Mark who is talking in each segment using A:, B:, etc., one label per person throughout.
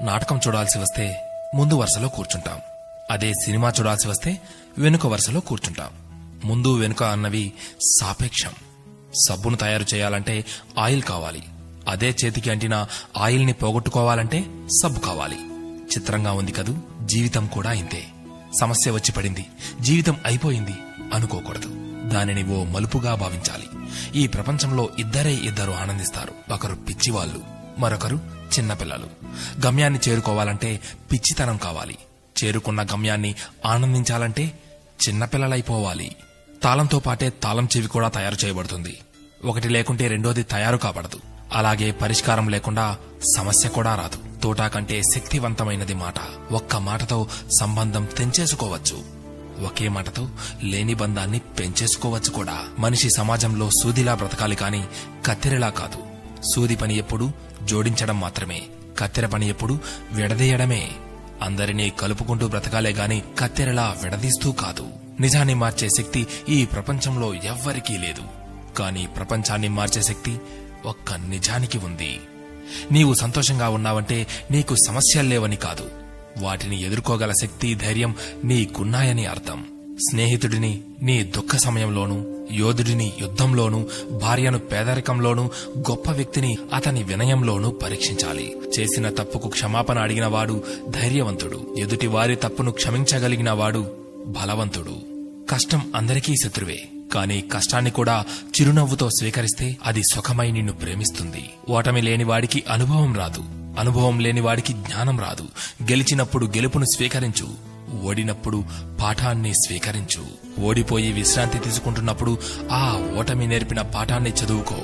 A: నాటకం చూడాల్సి వస్తే ముందు వరుసలో కూర్చుంటాం. అదే సినిమా చూడాల్సి వస్తే వెనుక వరుసలో కూర్చుంటాం. ముందు వెనుక అన్నవి సాపేక్షం. సబ్బును తయారు చేయాలంటే ఆయిల్ కావాలి. అదే చేతికి అంటిన ఆయిల్ ని పోగొట్టుకోవాలంటే సబ్బు కావాలి. చిత్రంగా ఉంది కదూ, జీవితం కూడా ఇంతే. సమస్య వచ్చి పడింది, జీవితం అయిపోయింది అనుకోకూడదు. దానిని ఓ మలుపుగా భావించాలి. ఈ ప్రపంచంలో ఇద్దరు ఆనందిస్తారు. ఒకరు పిచ్చివాళ్లు, మరొకరు చిన్నపిల్లలు. గమ్యాన్ని చేరుకోవాలంటే పిచ్చితనం కావాలి. చేరుకున్న గమ్యాన్ని ఆనందించాలంటే చిన్నపిల్లలైపోవాలి. తాళంతో పాటే తాళం చెవి కూడా తయారు చేయబడుతుంది. ఒకటి లేకుంటే రెండోది తయారు కాబడదు. అలాగే పరిష్కారం లేకుండా సమస్య కూడా రాదు. తోటా కంటే శక్తివంతమైనది మాట. ఒక్క మాటతో సంబంధం తెంచేసుకోవచ్చు. ఒకే మాటతో లేని బంధాన్ని పెంచేసుకోవచ్చు కూడా. మనిషి సమాజంలో సూదిలా బ్రతకాలి కాని కత్తెరలా కాదు. సూది పని ఎప్పుడు జోడించడం మాత్రమే, కత్తెర పని ఎప్పుడు విడదీయడమే. అందరినీ కలుపుకుంటూ బ్రతకాలే గాని కత్తెరలా విడదీస్తూ కాదు. నిజాన్ని మార్చే శక్తి ఈ ప్రపంచంలో ఎవ్వరికీ లేదు. కాని ప్రపంచాన్ని మార్చే శక్తి ఒక్క నిజానికి ఉంది. నీవు సంతోషంగా ఉన్నావంటే నీకు సమస్యల్లేవని కాదు, వాటిని ఎదుర్కోగల శక్తి, ధైర్యం నీకున్నాయని అర్థం. స్నేహితుడిని నీ దుఃఖ సమయంలోనూ, యోధుడిని యుద్ధంలోనూ, భార్యను పేదరికంలోనూ, గొప్ప వ్యక్తిని అతని వినయంలోనూ పరీక్షించాలి. చేసిన తప్పుకు క్షమాపణ అడిగినవాడు ధైర్యవంతుడు. ఎదుటి వారి తప్పును క్షమించగలిగిన వాడు బలవంతుడు. కష్టం అందరికీ శత్రువే, కాని కష్టాన్ని కూడా చిరునవ్వుతో స్వీకరిస్తే అది సుఖమై నిన్ను ప్రేమిస్తుంది. ఓటమి లేనివాడికి అనుభవం రాదు, అనుభవం లేనివాడికి జ్ఞానం రాదు. గెలిచినప్పుడు గెలుపును స్వీకరించు, ఓడినప్పుడు పాఠాన్ని స్వీకరించు. ఓడిపోయి విశ్రాంతి తీసుకుంటున్నప్పుడు ఆ ఓటమి నేర్పిన పాఠాన్ని చదువుకో.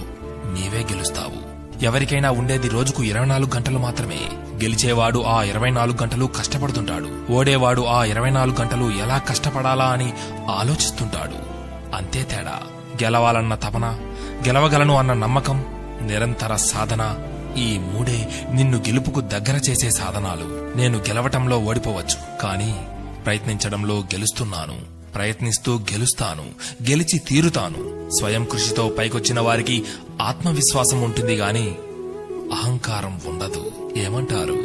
A: నీవే గెలుస్తావు. ఎవరికైనా ఉండేది రోజుకు 24 గంటలు మాత్రమే. గెలిచేవాడు ఆ 24 గంటలు కష్టపడుతుంటాడు. ఓడేవాడు ఆ 24 గంటలు ఎలా కష్టపడాలా అని ఆలోచిస్తుంటాడు. అంతే తేడా. గెలవాలన్న తపన, గెలవగలను అన్న నమ్మకం, నిరంతర సాధన, ఈ మూడే నిన్ను గెలుపుకు దగ్గర చేసే సాధనాలు. నేను గెలవటంలో ఓడిపోవచ్చు, కానీ ప్రయత్నించడంలో గెలుస్తున్నాను. ప్రయత్నిస్తూ గెలుస్తాను, గెలిచి తీరుతాను. స్వయం కృషితో పైకొచ్చిన వారికి ఆత్మవిశ్వాసం ఉంటుంది గాని అహంకారం ఉండదు. ఏమంటారు?